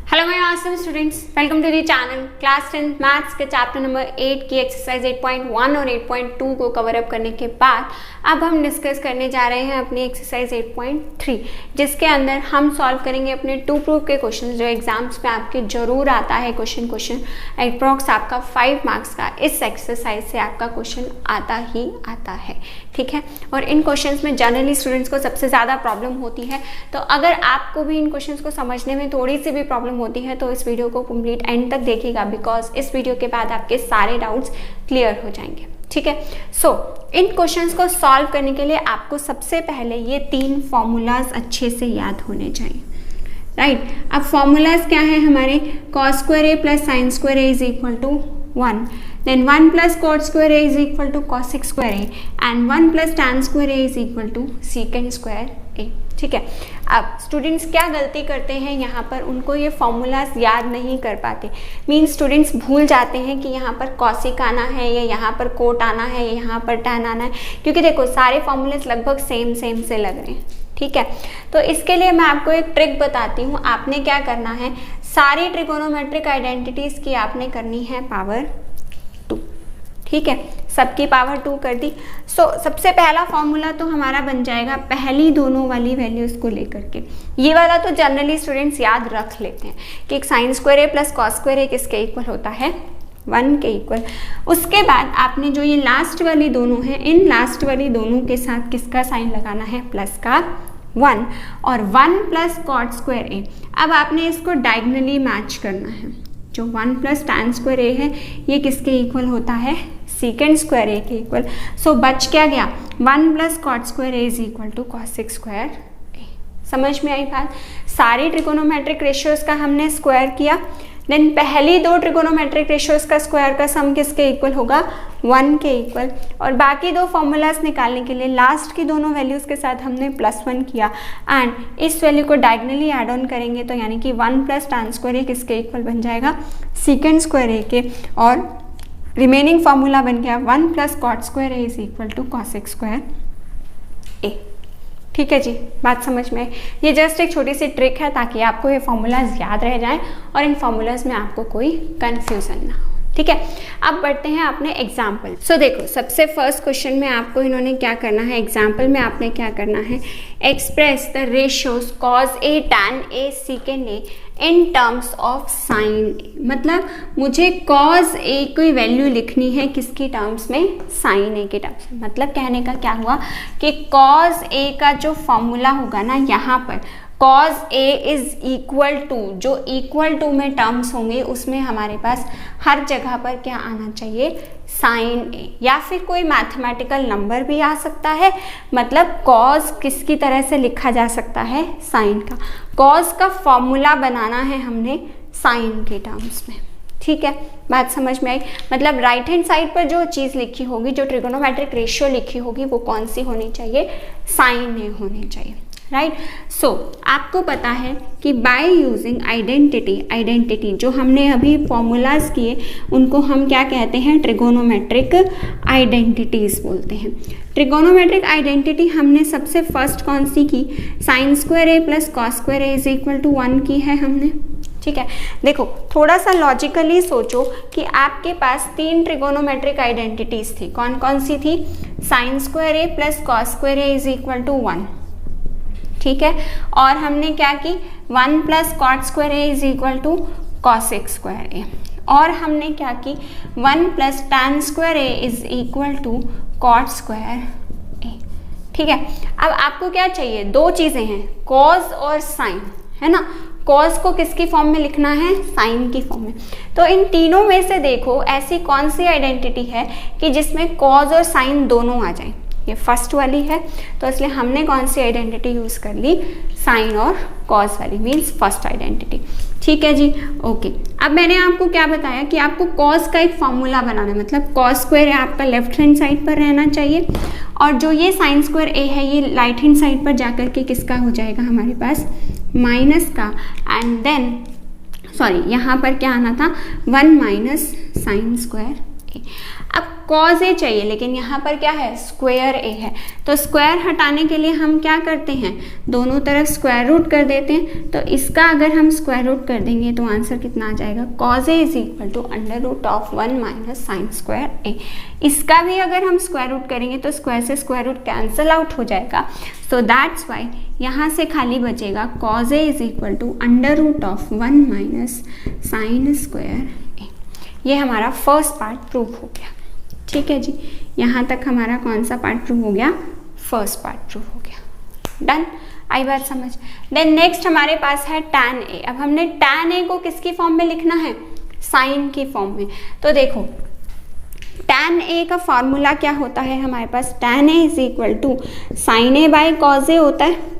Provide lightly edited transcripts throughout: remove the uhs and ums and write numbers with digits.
Hello my awesome students, welcome to the channel. Class 10 maths के chapter number 8 की exercise 8.1 और 8.2 को cover up करने के बाद अब हम डिस्कस करने जा रहे हैं अपनी एक्सरसाइज 8.3, जिसके अंदर हम सॉल्व करेंगे अपने 2 प्रूफ के क्वेश्चंस जो एग्जाम्स में आपके जरूर आता है। क्वेश्चन अप्रॉक्स आपका 5 मार्क्स का इस एक्सरसाइज से आपका क्वेश्चन आता ही आता है, ठीक है। और इन क्वेश्चंस में जनरली स्टूडेंट्स को सबसे ज़्यादा प्रॉब्लम होती है, तो अगर आपको भी इन क्वेश्चंस को समझने में थोड़ी सी भी प्रॉब्लम होती है तो इस वीडियो को कंप्लीट एंड तक देखिएगा, बिकॉज इस वीडियो के बाद आपके सारे डाउट्स क्लियर हो जाएंगे, ठीक है। सो इन क्वेश्चंस को सॉल्व करने के लिए आपको सबसे पहले ये 3 फॉर्मूलाज अच्छे से याद होने चाहिए, राइट। अब फॉर्मूलाज क्या है हमारे? cos square A plus sine square A is equal to 1, then 1 plus cot square a is equal to cosec square a and 1 plus tan square a is equal to secant square a, ठीक है। अब students क्या गलती करते हैं यहाँ पर, उनको ये फॉर्मूलाज याद नहीं कर पाते। मीन्स स्टूडेंट्स भूल जाते हैं कि यहाँ पर कॉसिक आना है या यहाँ पर कोट आना है या यहाँ पर टैन आना है, क्योंकि देखो सारे फॉर्मूलाज लगभग सेम से लग रहे हैं, ठीक है। तो इसके लिए मैं आपको एक ट्रिक बताती हूँ। आपने क्या करना है, सारी ट्रिगोनोमेट्रिक आइडेंटिटीज की आपने करनी है पावर 2, ठीक है। सबकी पावर 2 कर दी। सबसे पहला फॉर्मूला तो हमारा बन जाएगा पहली दोनों वाली वैल्यूज को लेकर के। ये वाला तो जनरली स्टूडेंट्स याद रख लेते हैं कि एक साइन स्क्वायर ए प्लस कॉस स्क्वायर ए किसके इक्वल होता है? 1 के इक्वल। उसके बाद आपने जो ये लास्ट वाली दोनों हैं, इन लास्ट वाली दोनों के साथ किसका साइन लगाना है? प्लस का 1 और 1 प्लस कॉट स्क्वायर ए। अब आपने इसको डायगनली मैच करना है। जो 1 प्लस टैन स्क्वायर ए है ये किसके इक्वल होता है? सीकेंड स्क्वायर ए के इक्वल। सो बच क्या गया? 1 plus cot square A is equal to cosec square a. समझ में आई बात? सारी ट्रिगोनोमेट्रिक रेशियोज का हमने स्क्वायर किया, देन पहली 2 ट्रिगोनोमेट्रिक रेशियोज का स्क्वायर का सम किसके इक्वल होगा? 1 के इक्वल। और बाकी 2 फॉर्मूलाज निकालने के लिए लास्ट की दोनों वैल्यूज के साथ हमने +1 किया एंड इस वैल्यू को डायगनली ऐड ऑन करेंगे तो यानी कि 1 प्लस टैन स्क्वायर ए किसके इक्वल बन जाएगा? सीकेंड स्क्वायर ए के। और रिमेनिंग फार्मूला बन गया 1 plus cot square A is equal to cosec square a, ठीक है जी। बात समझ में? ये जस्ट एक छोटी सी ट्रिक है ताकि आपको ये फॉर्मूलाज याद रह जाएं और इन फॉर्मूलाज में आपको कोई कंफ्यूजन ना हो, ठीक है। अब बढ़ते हैं अपने एग्जाम्पल। देखो सबसे फर्स्ट क्वेश्चन में आपको इन्होंने क्या करना है, एग्जाम्पल में आपने क्या करना है, express the ratios cos a tan a secant a in terms of sine a. मतलब मुझे कॉज ए कोई वैल्यू लिखनी है किसकी टर्म्स में? साइन ए के टर्म्स में। मतलब कहने का क्या हुआ कि कॉज ए का जो फॉर्मूला होगा ना, यहाँ पर cos A is equal to, जो इक्वल टू में टर्म्स होंगे उसमें हमारे पास हर जगह पर क्या आना चाहिए? साइन A, या फिर कोई मैथमेटिकल नंबर भी आ सकता है। मतलब cos किसकी तरह से लिखा जा सकता है? साइन का। cos का फॉर्मूला बनाना है हमने साइन के टर्म्स में, ठीक है। बात समझ में आई? मतलब राइट हैंड साइड पर जो चीज़ लिखी होगी, जो ट्रिगोनोमेट्रिक रेशियो लिखी होगी, वो कौन सी होनी चाहिए? साइन ए होनी चाहिए, राइट। आपको पता है कि बाय यूजिंग आइडेंटिटी जो हमने अभी फॉर्मूलाज किए उनको हम क्या कहते हैं? ट्रिगोनोमेट्रिक आइडेंटिटीज बोलते हैं। ट्रिगोनोमेट्रिक आइडेंटिटी हमने सबसे फर्स्ट कौन सी की? Sine square A plus cos square A is equal to 1 की है हमने, ठीक है। देखो थोड़ा सा लॉजिकली सोचो कि आपके पास 3 ट्रिगोनोमेट्रिक आइडेंटिटीज थी। कौन कौन सी थी? Sine square A plus cos square A is equal to 1, ठीक है। और हमने क्या की? 1 plus cot square A is equal to cosec square a. और हमने क्या की? 1 plus tan square A is equal to cot square a, ठीक है। अब आपको क्या चाहिए? 2 चीज़ें हैं, कॉस और साइन, है ना। कॉस को किसकी फॉर्म में लिखना है? साइन की फॉर्म में। तो इन तीनों में से देखो ऐसी कौन सी आइडेंटिटी है कि जिसमें कॉस और साइन दोनों आ जाए? ये फर्स्ट वाली है, तो इसलिए हमने कौन सी आइडेंटिटी यूज कर ली? साइन और कॉस वाली, मीन्स फर्स्ट आइडेंटिटी, ठीक है जी। ओके, अब मैंने आपको क्या बताया कि आपको कॉस का एक फॉर्मूला बनाना है। मतलब कॉस स्क्वायर आपका लेफ्ट हैंड साइड पर रहना चाहिए और जो ये साइन स्क्वायर ए है ये राइट हैंड साइड पर जाकर के किसका हो जाएगा हमारे पास? माइनस का। एंड देन यहाँ पर क्या आना था? 1 माइनस साइन स्क्वायर ए। अब कॉज ए चाहिए, लेकिन यहाँ पर क्या है, स्क्वायर ए है, तो स्क्वायर हटाने के लिए हम क्या करते हैं, दोनों तरफ स्क्वायर रूट कर देते हैं। तो इसका अगर हम स्क्वायर रूट कर देंगे तो आंसर कितना आ जाएगा, cos a is equal to under root of 1 minus sine square a. इसका भी अगर हम स्क्वायर रूट करेंगे तो स्क्वायर से स्क्वायर रूट कैंसिल आउट हो जाएगा, सो दैट्स वाई यहाँ से खाली बचेगा cos a is equal to under root of 1 minus sine square a. ये हमारा फर्स्ट पार्ट प्रूव हो गया। ठीक है जी, यहाँ तक हमारा कौन सा पार्ट प्रूव हो गया, फर्स्ट पार्ट प्रूव हो गया। डन, आई बात समझ। देन नेक्स्ट हमारे पास है tan a। अब हमने tan a को किसकी फॉर्म में लिखना है, साइन की फॉर्म में। तो देखो tan a का फॉर्मूला क्या होता है हमारे पास, tan a is equal to sine a by cos a होता है।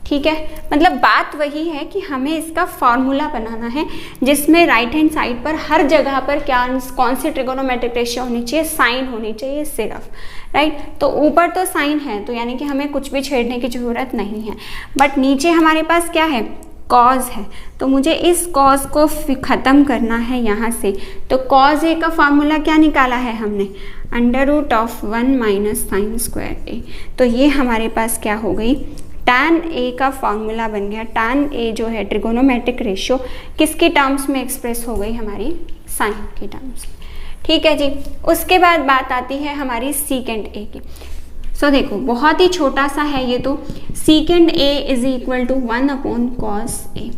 ठीक है, मतलब बात वही है कि हमें इसका फॉर्मूला बनाना है जिसमें राइट हैंड साइड पर हर जगह पर क्या, कौन सी ट्रिगोनोमेट्रिक रेशियो होनी चाहिए, साइन होनी चाहिए सिर्फ, राइट। तो ऊपर तो साइन है, तो यानी कि हमें कुछ भी छेड़ने की ज़रूरत नहीं है, बट नीचे हमारे पास क्या है, कॉज है, तो मुझे इस कॉज को ख़त्म करना है यहाँ से। तो कॉज ए का फॉर्मूला क्या निकाला है हमने, under root of 1 minus sine square a. तो ये हमारे पास क्या हो गई, tan a का फॉर्मूला बन गया। tan a जो है ट्रिगोनोमेट्रिक रेशियो किसकी टर्म्स में एक्सप्रेस हो गई, हमारी साइन की टर्म्स में। ठीक है जी, उसके बाद बात आती है हमारी सीकेंड a की। सो देखो बहुत ही छोटा सा है ये, तो secant a is equal to 1 upon cos a।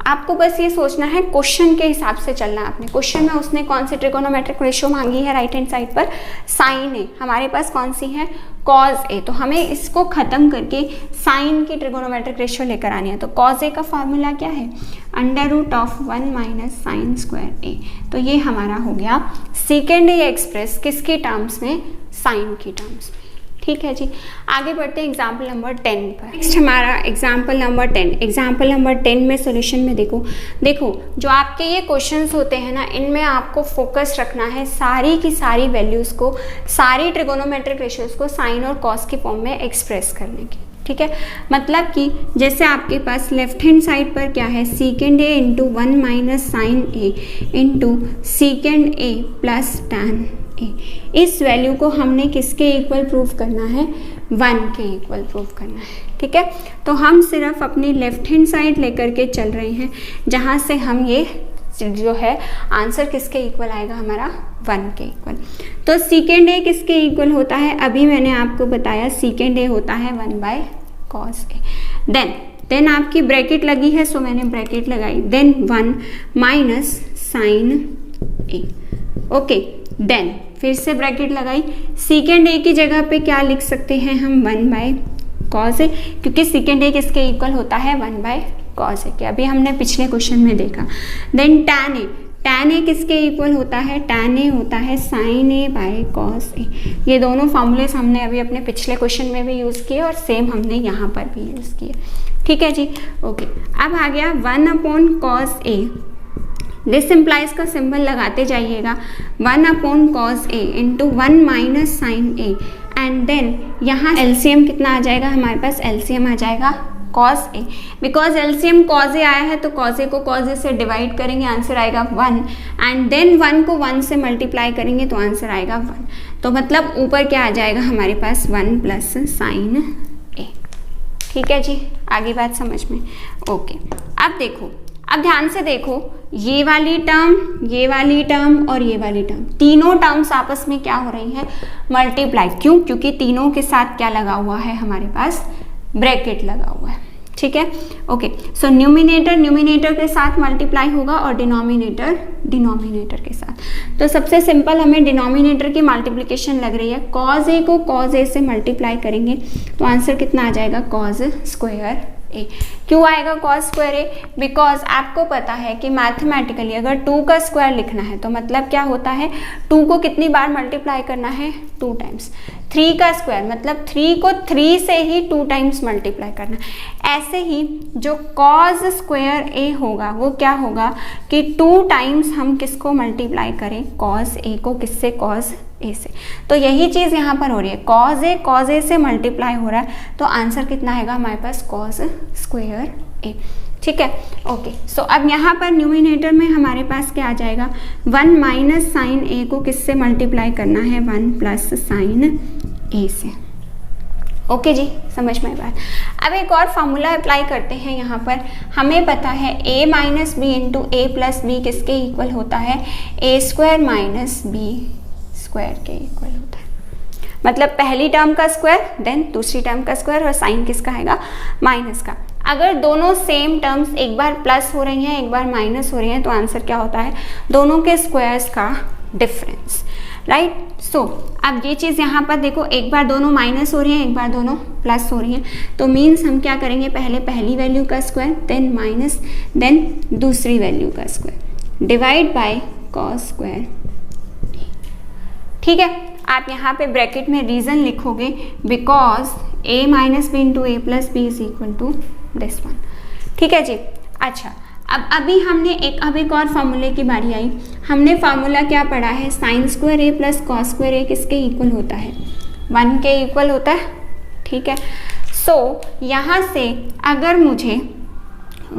आपको बस ये सोचना है, क्वेश्चन के हिसाब से चलना है आपने। क्वेश्चन में उसने कौन सी ट्रिगोनोमेट्रिक रेशियो मांगी है राइट हैंड साइड पर, साइन ए, हमारे पास कौन सी है, कॉज ए। तो हमें इसको ख़त्म करके साइन की ट्रिगोनोमेट्रिक रेशियो लेकर आनी है। तो कॉज ए का फॉर्मूला क्या है, under root of 1 minus sine square a. तो ये हमारा हो गया सेकेंड ए एक्सप्रेस किसके टर्म्स में, साइन की टर्म्स में। ठीक है जी, आगे बढ़ते हैं एग्जाम्पल नंबर 10 पर। नेक्स्ट हमारा एग्जाम्पल नंबर 10। एग्जाम्पल नंबर 10 में सॉल्यूशन में देखो जो आपके ये क्वेश्चंस होते हैं ना, इनमें आपको फोकस रखना है सारी की सारी वैल्यूज़ को, सारी ट्रिगोनोमेट्रिक रेशियोज को साइन और कॉस की फॉर्म में एक्सप्रेस करने की। ठीक है, मतलब कि जैसे आपके पास लेफ्ट हैंड साइड पर क्या है, सीकेंड ए into 1 minus sine A into सीकेंड A plus tan A. इस वैल्यू को हमने किसके इक्वल प्रूव करना है, 1 के इक्वल प्रूव करना है। ठीक है, तो हम सिर्फ अपनी लेफ्ट हैंड साइड लेकर के चल रहे हैं, जहाँ से हम ये जो है आंसर किसके इक्वल आएगा, हमारा 1 के इक्वल। तो सीकेंड ए किसके इक्वल होता है, अभी मैंने आपको बताया सीकेंड ए होता है 1 बाय कॉस ए। देन आपकी ब्रैकेट लगी है, सो मैंने ब्रैकेट लगाई, देन 1 माइनस साइन ए। ओके, देन फिर से ब्रैकेट लगाई, सीकेंड ए की जगह पे क्या लिख सकते हैं हम, 1 बाय कॉस ए, क्योंकि सीकेंड ए किसके इक्वल होता है, 1 बाय कॉस ए के। अभी हमने पिछले क्वेश्चन में देखा। देन टैन ए किसके इक्वल होता है, टैन ए होता है साइन ए बाय कॉस ए। ये दोनों फॉर्मूलेस हमने अभी अपने पिछले क्वेश्चन में भी यूज़ किए और सेम हमने यहाँ पर भी यूज़ किए। ठीक है जी, ओके। अब आ गया 1 upon cos a, this implies का सिंबल लगाते जाइएगा, 1 upon cos a into 1 minus sine a, and then यहाँ एलसीएम कितना आ जाएगा हमारे पास, एलसीएम आ जाएगा cos a. Because LCM cos a आया है तो कॉज ए को कॉज ए से डिवाइड करेंगे, आंसर आएगा 1, एंड देन 1 को 1 से मल्टीप्लाई करेंगे तो आंसर आएगा 1। तो मतलब ऊपर क्या आ जाएगा हमारे पास, 1 प्लस साइन ए। ठीक है जी, आगे बात समझ में, ओके। अब देखो, अब ध्यान से देखो, ये वाली टर्म और ये वाली टर्म, तीनों टर्म्स आपस में क्या हो रही हैं, मल्टीप्लाई। क्यों, क्योंकि तीनों के साथ क्या लगा हुआ है हमारे पास, ब्रैकेट लगा हुआ है। ठीक है, ओके। सो न्यूमिनेटर के साथ मल्टीप्लाई होगा और डिनोमिनेटर के साथ। तो सबसे सिंपल हमें डिनोमिनेटर की मल्टीप्लिकेशन लग रही है, कॉज ए को कॉज ए से मल्टीप्लाई करेंगे तो आंसर कितना आ जाएगा, कॉज स्क्वायर ए। क्यों आएगा कॉस स्क्वायर ए, बिकॉज आपको पता है कि मैथमेटिकली अगर 2 का स्क्वायर लिखना है तो मतलब क्या होता है, 2 को कितनी बार मल्टीप्लाई करना है, 2 टाइम्स। 3 का स्क्वायर मतलब 3 को 3 से ही 2 टाइम्स मल्टीप्लाई करना। ऐसे ही जो कॉस स्क्वायर ए होगा वो क्या होगा कि 2 टाइम्स हम किसको मल्टीप्लाई करें, कॉस ए को, किससे, कॉस ए से। तो यही चीज़ यहाँ पर हो रही है, कॉज ए से मल्टीप्लाई हो रहा है, तो आंसर कितना आएगा हमारे पास, कॉस स्क्वायर ए। ठीक है, ओके। सो अब यहाँ पर न्यूमिनेटर में हमारे पास क्या आ जाएगा, 1 माइनस साइन ए को किससे मल्टीप्लाई करना है, 1 प्लस साइन ए से। ओके जी, समझ में बात। अब एक और फार्मूला अप्लाई करते हैं यहाँ पर। हमें पता है a minus B into A plus B किसके इक्वल होता है, A square minus B square के इक्वल होता है। मतलब पहली टर्म का स्क्वायर देन दूसरी टर्म का स्क्वायर और साइन किसका आएगा, माइनस का। अगर दोनों सेम टर्म्स एक बार प्लस हो रही हैं एक बार माइनस हो रही हैं तो आंसर क्या होता है, दोनों के स्क्वायर्स का डिफरेंस, राइट। सो अब ये चीज़ यहाँ पर देखो, एक बार दोनों माइनस हो रही हैं एक बार दोनों प्लस हो रही हैं, तो मीन्स हम क्या करेंगे, पहले पहली वैल्यू का स्क्वायर देन माइनस देन दूसरी वैल्यू का square divide by cos square. ठीक है, आप यहाँ पे ब्रैकेट में रीज़न लिखोगे because a minus B into A plus B is equal to this one. ठीक है जी। अच्छा, अब अभी हमने अब एक और फार्मूले की बारी आई। हमने फार्मूला क्या पढ़ा है, साइन स्क्वायर ए प्लस कॉस स्क्वायर ए किसके इक्वल होता है, 1 के इक्वल होता है। ठीक है, सो यहाँ से अगर मुझे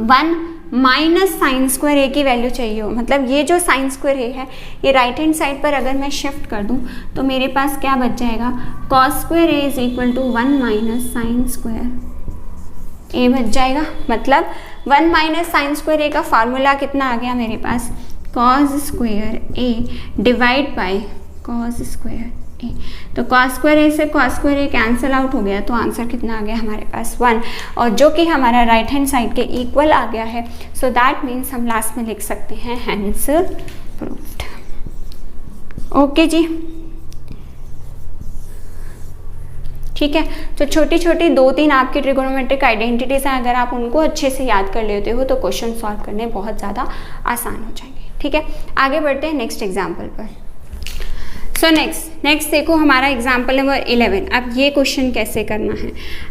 1 माइनस साइन स्क्वायर ए की वैल्यू चाहिए हो, मतलब ये जो साइन स्क्वायर ए है ये राइट हैंड साइड पर अगर मैं शिफ्ट कर दूं तो मेरे पास क्या बच जाएगा, cos square A is equal to 1 minus sine square a बच जाएगा। मतलब 1 माइनस साइन स्क्वायर ए का फार्मूला कितना आ गया मेरे पास, cos square a divide by cos square a. तो कॉस स्क्वायर ए से cos square a cancel out हो गया तो आंसर कितना आ गया हमारे पास 1, और जो कि हमारा राइट हैंड साइड के इक्वल आ गया है। सो दैट मीन्स हम लास्ट में लिख सकते हैं हैंस प्रूव्ड। ओके जी, ठीक है। तो छोटी छोटी 2-3 आपकी ट्रिगोनोमेट्रिक आइडेंटिटीज हैं, अगर आप उनको अच्छे से याद कर लेते हो तो क्वेश्चन सॉल्व करने बहुत ज़्यादा आसान हो जाएंगे। ठीक है, आगे बढ़ते हैं नेक्स्ट एग्जाम्पल पर। सो नेक्स्ट देखो हमारा एग्जाम्पल नंबर 11। अब ये क्वेश्चन कैसे करना है,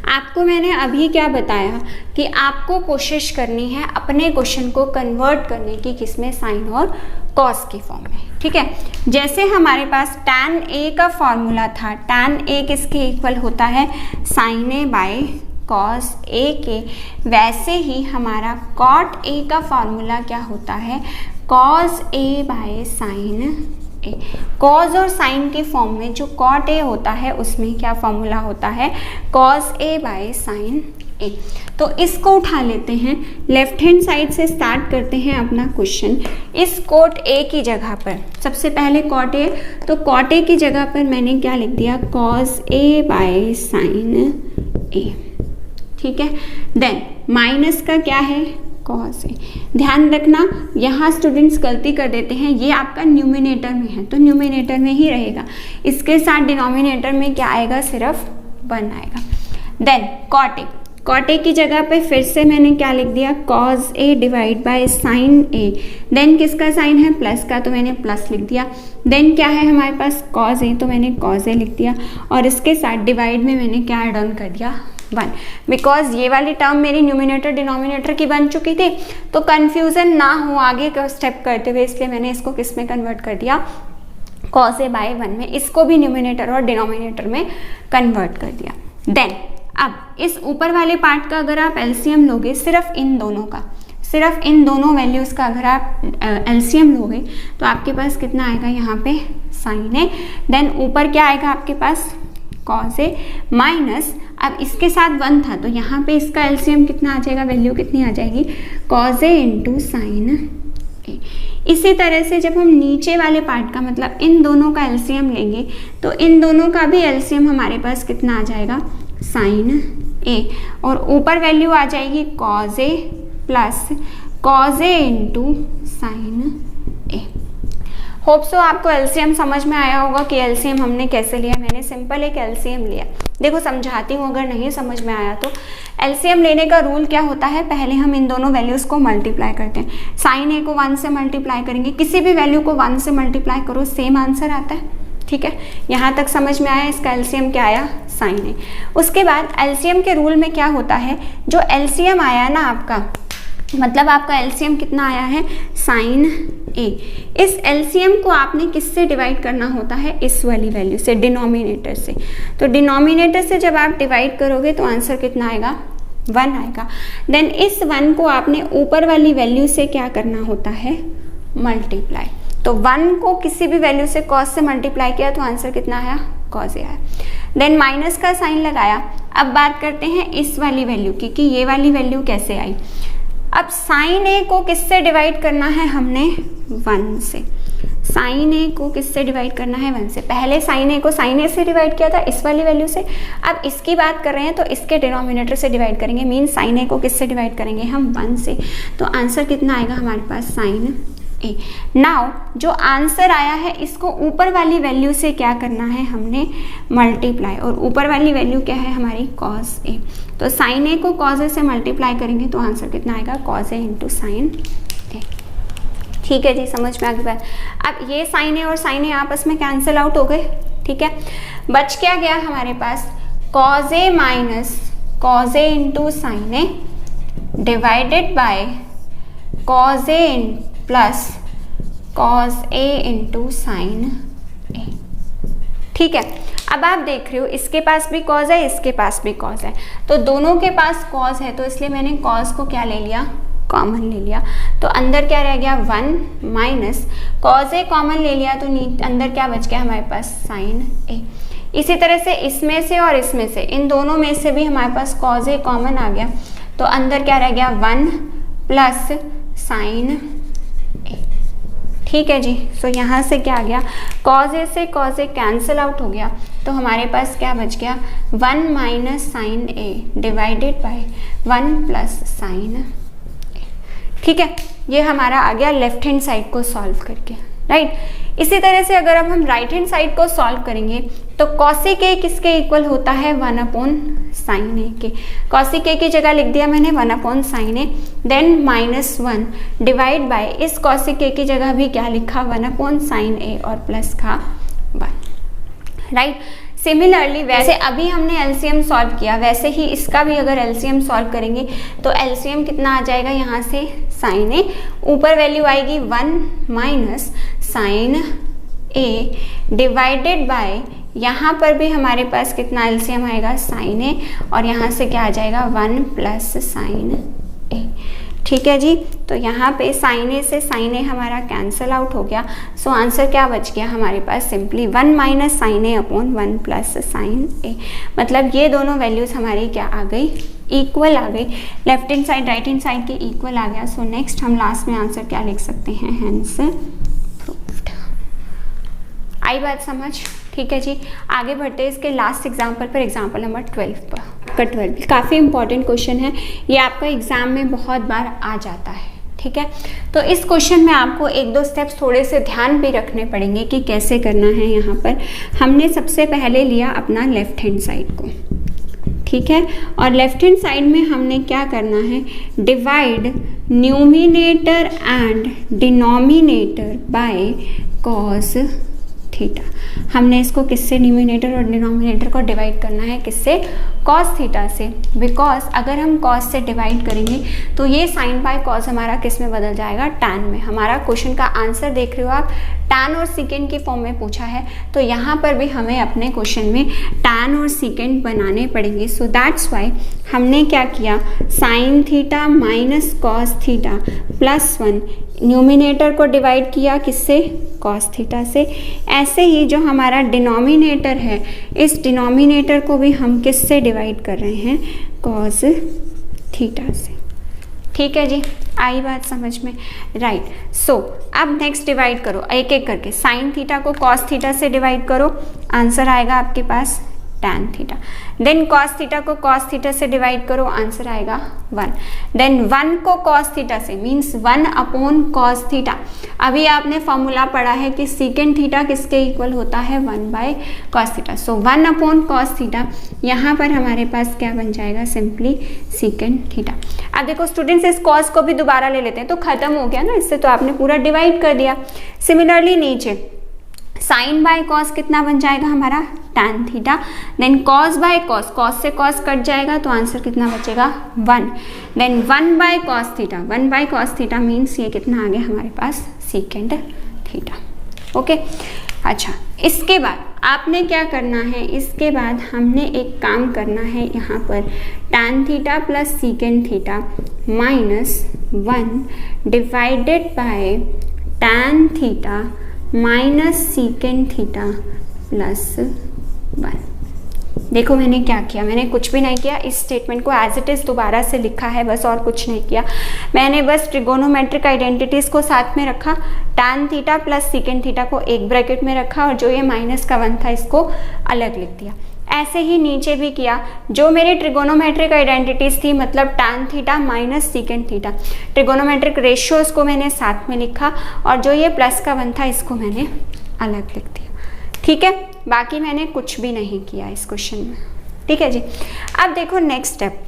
आपको मैंने अभी क्या बताया कि आपको कोशिश करनी है अपने क्वेश्चन को कन्वर्ट करने की, किसमें, साइन और कॉस के फॉर्म में। ठीक है, जैसे हमारे पास tan a का फॉर्मूला था, tan a किसके इक्वल होता है, साइन ए बाय कॉस ए के, वैसे ही हमारा cot a का फॉर्मूला क्या होता है, cos A by sine A. Cos और साइन के फॉर्म में जो cot a होता है उसमें क्या फॉर्मूला होता है, कॉस ए बाय साइन ए। तो इसको उठा लेते हैं, लेफ्ट हैंड साइड से स्टार्ट करते हैं अपना क्वेश्चन। इस cot a की जगह पर सबसे पहले cot a, तो cot a की जगह पर मैंने क्या लिख दिया, cos A by sine a. ठीक है, देन माइनस का क्या है, कॉस ए। ध्यान रखना यहाँ स्टूडेंट्स गलती कर देते हैं, ये आपका न्यूमिनेटर में है तो न्यूमिनेटर में ही रहेगा, इसके साथ डिनोमिनेटर में क्या आएगा, सिर्फ 1 आएगा। देन cot a की जगह पे फिर से मैंने क्या लिख दिया, cos a divide by sine a। Then किसका साइन है, प्लस का, तो मैंने प्लस लिख दिया। देन क्या है हमारे पास, cos a, तो मैंने cos a लिख दिया, और इसके साथ डिवाइड में मैंने क्या ऐड ऑन कर दिया, 1। बिकॉज ये वाली टर्म मेरी न्यूमिनेटर डिनोमिनेटर की बन चुकी थी, तो कन्फ्यूज़न ना हो आगे का स्टेप करते हुए, इसलिए मैंने इसको किस में कन्वर्ट कर दिया, cos a बाय 1 में। इसको भी न्यूमिनेटर और डिनोमिनेटर में कन्वर्ट कर दिया। देन अब इस ऊपर वाले पार्ट का अगर आप एलसीएम लोगे, सिर्फ इन दोनों वैल्यूज़ का अगर आप एलसीएम लोगे तो आपके पास कितना आएगा, यहाँ पे साइन ए, देन ऊपर क्या आएगा आपके पास, कॉस ए माइनस, अब इसके साथ 1 था तो यहाँ पे इसका एलसीएम कितना आ जाएगा, वैल्यू कितनी आ जाएगी, कॉस ए इंटू साइन ए। इसी तरह से जब हम नीचे वाले पार्ट का मतलब इन दोनों का एलसीएम लेंगे तो इन दोनों का भी एलसीएम हमारे पास कितना आ जाएगा, साइन ए, और ऊपर वैल्यू आ जाएगी cos a plus cos a into sine A. Hope so आपको एलसीएम समझ में आया होगा कि एलसीएम हमने कैसे लिया। मैंने सिंपल एक एलसीएम लिया, देखो समझाती हूँ, अगर नहीं समझ में आया तो। एलसीएम लेने का रूल क्या होता है, पहले हम इन दोनों वैल्यूज़ को मल्टीप्लाई करते हैं। साइन ए को 1 से मल्टीप्लाई करेंगे, किसी भी वैल्यू को 1 से मल्टीप्लाई करो सेम आंसर आता है। ठीक है, यहाँ तक समझ में आया, इसका एलसीएम क्या आया, साइन ए। उसके बाद एलसीएम के रूल में क्या होता है, जो एलसीएम आया ना आपका, मतलब आपका एलसीएम कितना आया है, साइन ए। इस एलसीएम को आपने किससे डिवाइड करना होता है, इस वाली वैल्यू से, डिनोमिनेटर से। तो डिनोमिनेटर से जब आप डिवाइड करोगे तो आंसर कितना आएगा, 1 आएगा। देन इस 1 को आपने ऊपर वाली वैल्यू से क्या करना होता है, मल्टीप्लाई। तो 1 को किसी भी वैल्यू से कॉस से मल्टीप्लाई किया तो आंसर कितना आया, कॉस ए आया। देन माइनस का साइन लगाया। अब बात करते हैं इस वाली वैल्यू की कि ये वाली वैल्यू कैसे आई। अब साइन ए को किससे डिवाइड करना है हमने, 1 से। साइन ए को किससे डिवाइड करना है, 1 से। पहले साइन ए को साइन ए से डिवाइड किया था इस वाली वैल्यू से। अब इसकी बात कर रहे हैं तो इसके डिनोमिनेटर से डिवाइड करेंगे, मीन साइन ए को किससे डिवाइड करेंगे हम, 1 से। तो आंसर कितना आएगा हमारे पास, साइन ए। नाउ जो आंसर आया है इसको ऊपर वाली वैल्यू से क्या करना है हमने, मल्टीप्लाई। और ऊपर वाली वैल्यू क्या है हमारी, कॉस ए। तो साइन ए को कॉस ए से मल्टीप्लाई करेंगे तो आंसर कितना आएगा, cos a into sine a. ठीक है जी, समझ में आ गई बात। अब ये साइन ए और साइन ए आपस में कैंसिल आउट हो गए, ठीक है। बच क्या गया हमारे पास, cos a minus cos a into sine A divided by cos a plus cos a into sine a. ठीक है। अब आप देख रहे हो इसके पास भी कॉस है, इसके पास भी कॉस है, तो दोनों के पास कॉस है, तो इसलिए मैंने कॉस को क्या ले लिया, कॉमन ले लिया। तो अंदर क्या रह गया, 1 माइनस कॉस ए कॉमन ले लिया तो अंदर क्या बच गया हमारे पास, साइन ए। इसी तरह से इसमें से और इसमें से, इन दोनों में से भी हमारे पास कॉस ए कॉमन आ गया, तो अंदर क्या रह गया, 1 प्लस साइन ए। ठीक है जी। सो यहाँ से क्या आ गया, कॉस ए से कॉस ए कैंसिल आउट हो गया, तो हमारे पास क्या बच गया, 1 minus sine A divided by 1 plus sine a. ठीक है, ये हमारा आ गया लेफ्ट हैंड साइड को सॉल्व करके, राइट। इसी तरह से अगर अब हम राइट हैंड साइड को सॉल्व करेंगे तो कॉसिक ए किसके इक्वल होता है, 1 अपॉन साइन ए के। कॉसिक ए की जगह लिख दिया मैंने 1 upon sine A, then -1 divide by, इस कॉसिक ए की जगह भी क्या लिखा, 1 अपॉन साइन ए और प्लस का 1, राइट। सिमिलरली वैसे अभी हमने एलसीएम सॉल्व किया, वैसे ही इसका भी अगर एलसीएम सॉल्व करेंगे तो एलसीएम कितना आ जाएगा, यहाँ से साइन ए, ऊपर वैल्यू आएगी 1 minus sine A divided by, यहाँ पर भी हमारे पास कितना एलसीएम आएगा, साइन ए, और यहाँ से क्या आ जाएगा, 1 प्लस साइन ए। ठीक है जी। तो यहाँ पे साइन ए से साइन ए हमारा कैंसिल आउट हो गया, सो आंसर क्या बच गया हमारे पास, simply 1 minus sine A upon 1 plus sine a. मतलब ये दोनों वैल्यूज हमारी क्या आ गई, इक्वल आ गई, left hand side right hand side के इक्वल आ गया। सो नेक्स्ट हम लास्ट में आंसर क्या लिख सकते हैं, हेंस प्रूव्ड। आई बात समझ, ठीक है जी। आगे बढ़ते हैं इसके लास्ट एग्जाम्पल पर, एग्जाम्पल नंबर 12 पर। आपका 12 काफ़ी इंपॉर्टेंट क्वेश्चन है, ये आपका एग्जाम में बहुत बार आ जाता है, ठीक है। तो इस क्वेश्चन में आपको 1-2 स्टेप्स थोड़े से ध्यान भी रखने पड़ेंगे कि कैसे करना है। यहाँ पर हमने सबसे पहले लिया अपना लेफ्ट हैंड साइड को, ठीक है, और लेफ्ट हैंड साइड में हमने क्या करना है, divide numerator and denominator by cos theta. हमने इसको किससे, न्यूमिनेटर और डिनोमिनेटर को डिवाइड करना है, किससे, कॉस थीटा से। बिकॉज अगर हम कॉस से डिवाइड करेंगे तो ये साइन बाय कॉस हमारा किस में बदल जाएगा, टैन में। हमारा क्वेश्चन का आंसर देख रहे हो आप, टैन और सीकेंड की फॉर्म में पूछा है, तो यहाँ पर भी हमें अपने क्वेश्चन में टैन और सीकेंड बनाने पड़ेंगे। सो दैट्स वाई हमने क्या किया, sine theta minus cos theta plus 1, numerator को डिवाइड किया किससे, कॉस थीटा से। ऐसे ही जो हमारा डिनोमिनेटर है, इस डिनोमिनेटर को भी हम किससे डिवाइड कर रहे हैं, कॉस थीटा से। ठीक है जी, आई बात समझ में, राइट। सो अब नेक्स्ट डिवाइड करो एक एक करके, साइन थीटा को कॉस थीटा से डिवाइड करो, आंसर आएगा आपके पास tan theta. Then cos theta को कॉस थीटा से डिवाइड करो, आंसर आएगा 1। देन 1 को कॉस थीटा से, मीन्स 1 अपॉन कॉस थीटा। अभी आपने फॉर्मूला पढ़ा है कि सीकेंड थीटा किसके इक्वल होता है, 1 by cos theta. So 1 upon cos theta, यहाँ पर हमारे पास क्या बन जाएगा, सिंपली सीकेंड थीटा। अब देखो स्टूडेंट्स, इस कॉस को भी दोबारा ले लेते हैं तो खत्म हो गया ना, इससे तो आपने पूरा डिवाइड कर दिया। सिमिलरली नीचे साइन बाय कॉस कितना बन जाएगा हमारा, tan theta. Then cos by cos, cos से कॉस कट जाएगा तो आंसर कितना बचेगा, 1। Then 1 by cos theta, 1 by cos theta means ये कितना आ गया हमारे पास, सीकेंड थीटा। ओके, अच्छा, इसके बाद आपने क्या करना है, इसके बाद हमने एक काम करना है यहाँ पर tan theta plus secant theta minus 1 divided by tan theta minus secant theta plus 1। देखो मैंने क्या किया, मैंने कुछ भी नहीं किया, इस स्टेटमेंट को एज इट इज़ दोबारा से लिखा है बस, और कुछ नहीं किया। मैंने बस ट्रिगोनोमेट्रिक आइडेंटिटीज़ को साथ में रखा, tan theta plus secant theta को एक ब्रैकेट में रखा और जो ये माइनस का 1 था इसको अलग लिख दिया। ऐसे ही नीचे भी किया, जो मेरी ट्रिगोनोमेट्रिक आइडेंटिटीज़ थी मतलब tan theta minus secant theta, trigonometric ratios को मैंने साथ में लिखा और जो ये प्लस का 1 था इसको मैंने अलग लिख दिया। ठीक है, बाकी मैंने कुछ भी नहीं किया इस क्वेश्चन में। ठीक है जी। अब देखो नेक्स्ट स्टेप,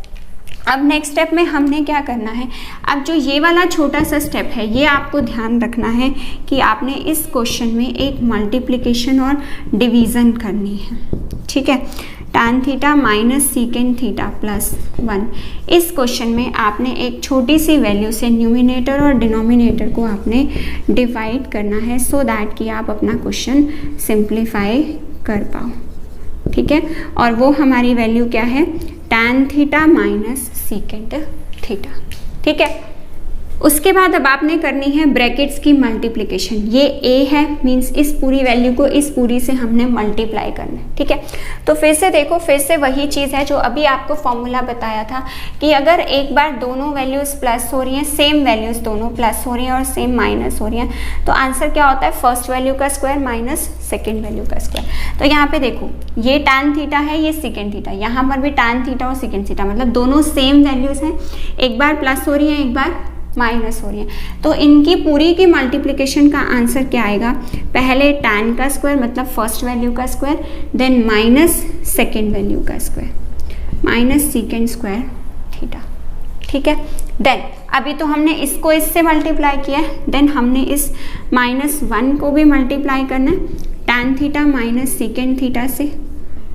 अब नेक्स्ट स्टेप में हमने क्या करना है, अब जो ये वाला छोटा सा स्टेप है ये आपको ध्यान रखना है कि आपने इस क्वेश्चन में एक मल्टीप्लिकेशन और डिवीज़न करनी है। ठीक है, tan theta minus secant theta plus 1, इस क्वेश्चन में आपने एक छोटी सी वैल्यू से न्यूमिनेटर और डिनोमिनेटर को आपने डिवाइड करना है सो दैट कि आप अपना क्वेश्चन सिंप्लीफाई कर पाओ। ठीक है, और वो हमारी वैल्यू क्या है, tan theta minus secant theta. ठीक है, उसके बाद अब आपने करनी है ब्रैकेट्स की मल्टीप्लिकेशन। ये a है, मींस इस पूरी वैल्यू को इस पूरी से हमने मल्टीप्लाई करना है। ठीक है, तो फिर से देखो, फिर से वही चीज़ है जो अभी आपको फॉर्मूला बताया था कि अगर एक बार दोनों वैल्यूज़ प्लस हो रही हैं, सेम वैल्यूज़ दोनों प्लस हो रही हैं और सेम माइनस हो रही हैं, तो आंसर क्या होता है, फर्स्ट वैल्यू का स्क्वायर माइनस सेकेंड वैल्यू का स्क्वायर। तो यहाँ पे देखो ये tan थीटा है, ये सीकेंड थीटा, यहाँ पर भी tan थीटा और सीकेंड थीटा, मतलब दोनों सेम वैल्यूज़ हैं, एक बार प्लस हो रही हैं एक बार माइनस हो रही है। तो इनकी पूरी की मल्टीप्लिकेशन का आंसर क्या आएगा, पहले tan का स्क्वायर मतलब फर्स्ट वैल्यू का square, then minus second value का square minus secant square theta. ठीक है, देन अभी तो हमने इसको इससे मल्टीप्लाई किया है, देन हमने इस -1 को भी मल्टीप्लाई करना है tan theta minus secant theta से।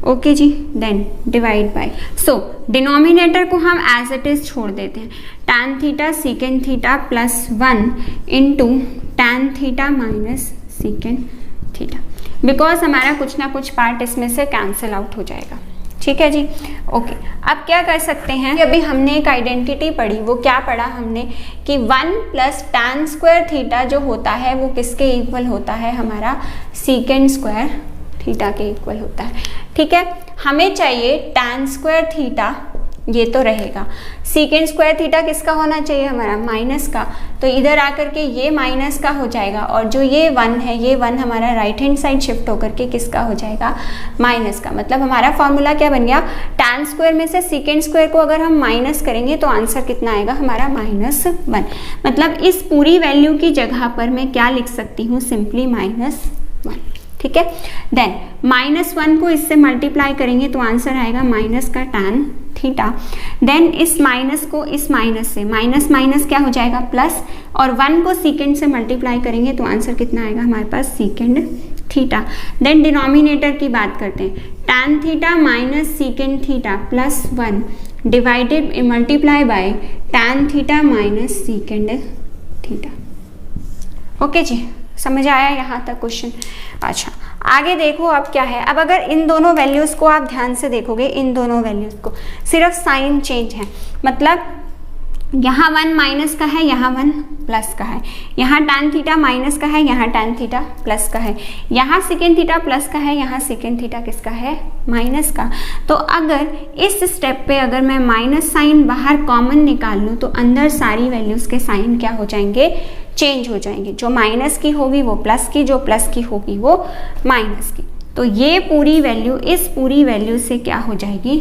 ओके जी, then divide by, so denominator को हम एज इट इज छोड़ देते हैं, tan theta secant theta plus 1 into tan theta minus secant theta, because हमारा कुछ ना कुछ पार्ट इसमें से कैंसिल आउट हो जाएगा। ठीक है जी, ओके। अब क्या कर सकते हैं, अभी हमने एक आइडेंटिटी पढ़ी, वो क्या पढ़ा हमने कि 1 प्लस tan स्क्वायर थीटा जो होता है वो किसके इक्वल होता है, हमारा सीकेंड स्क्वायर थीटा के इक्वल होता है। ठीक है, हमें चाहिए tan स्क्वायर थीटा, ये तो रहेगा, सीकेंड स्क्वायर थीटा किसका होना चाहिए, हमारा माइनस का, तो इधर आकर के ये माइनस का हो जाएगा और जो ये 1 है, ये 1 हमारा राइट हैंड साइड शिफ्ट होकर के किसका हो जाएगा, माइनस का। मतलब हमारा फॉर्मूला क्या बन गया, tan स्क्वायर में से सीकेंड स्क्वायर को अगर हम माइनस करेंगे तो आंसर कितना आएगा, हमारा -1। मतलब इस पूरी वैल्यू की जगह पर मैं क्या लिख सकती हूँ, सिंपली -1। ठीक है, देन -1 को इससे मल्टीप्लाई करेंगे तो आंसर आएगा माइनस का tan थीटा, देन इस माइनस को इस माइनस से, माइनस माइनस क्या हो जाएगा प्लस, और 1 को सीकेंड से मल्टीप्लाई करेंगे तो आंसर कितना आएगा हमारे पास, सीकेंड थीटा। देन डिनोमिनेटर की बात करते हैं, tan theta minus secant theta plus 1 divided multiply by tan theta minus secant theta. Okay जी, समझ आया यहाँ तक क्वेश्चन। अच्छा, आगे देखो अब क्या है, अब अगर इन दोनों वैल्यूज़ को आप ध्यान से देखोगे, इन दोनों वैल्यूज़ को सिर्फ साइन चेंज है, मतलब यहाँ 1 माइनस का है, यहाँ 1 प्लस का है, यहाँ tan थीटा माइनस का है, यहाँ tan थीटा प्लस का है, यहाँ सीकेंड थीटा प्लस का है, यहाँ सीकेंड थीटा किसका है, माइनस का। तो अगर इस स्टेप पे अगर मैं माइनस साइन बाहर कॉमन निकाल लूँ तो अंदर सारी वैल्यूज़ के साइन क्या हो जाएंगे, चेंज हो जाएंगे, जो माइनस की होगी वो प्लस की, जो प्लस की होगी वो माइनस की। तो ये पूरी वैल्यू इस पूरी वैल्यू से क्या हो जाएगी,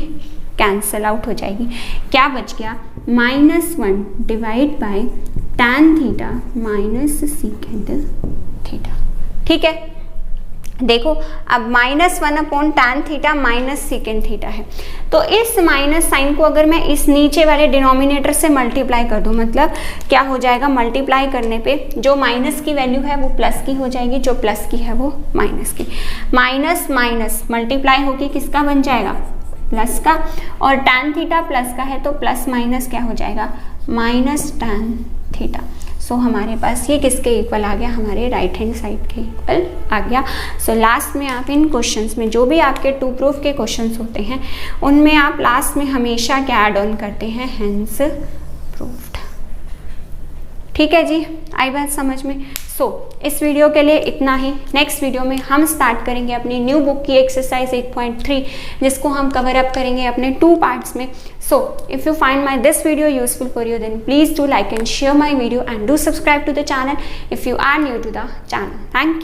कैंसल आउट हो जाएगी। क्या बच गया, -1 divide bye tan theta minus secant theta. ठीक है, देखो अब -1 upon tan theta minus secant theta है, तो इस माइनस साइन को अगर मैं इस नीचे वाले डिनोमिनेटर से मल्टीप्लाई कर दूं, मतलब क्या हो जाएगा, मल्टीप्लाई करने पे जो माइनस की वैल्यू है वो प्लस की हो जाएगी, जो प्लस की है वो माइनस की, माइनस माइनस मल्टीप्लाई होके किसका बन जाएगा, प्लस का, और tan थीटा प्लस का है तो प्लस माइनस क्या हो जाएगा, माइनस tan थीटा। सो हमारे पास ये किसके इक्वल आ गया, हमारे राइट हैंड साइड के इक्वल आ गया। सो लास्ट में आप इन क्वेश्चंस में जो भी आपके टू प्रूफ के क्वेश्चंस होते हैं उनमें आप लास्ट में हमेशा क्या ऐड ऑन करते हैं, हेंस प्रूफ्ड। ठीक है जी, आई बात समझ में। सो इस वीडियो के लिए इतना ही। नेक्स्ट वीडियो में हम स्टार्ट करेंगे अपनी न्यू बुक की एक्सरसाइज 8.3 जिसको हम कवर अप करेंगे अपने 2 पार्ट्स में। So if you find my this video useful for you then please do like and share my video and do subscribe to the channel if you are new to the channel. Thank you.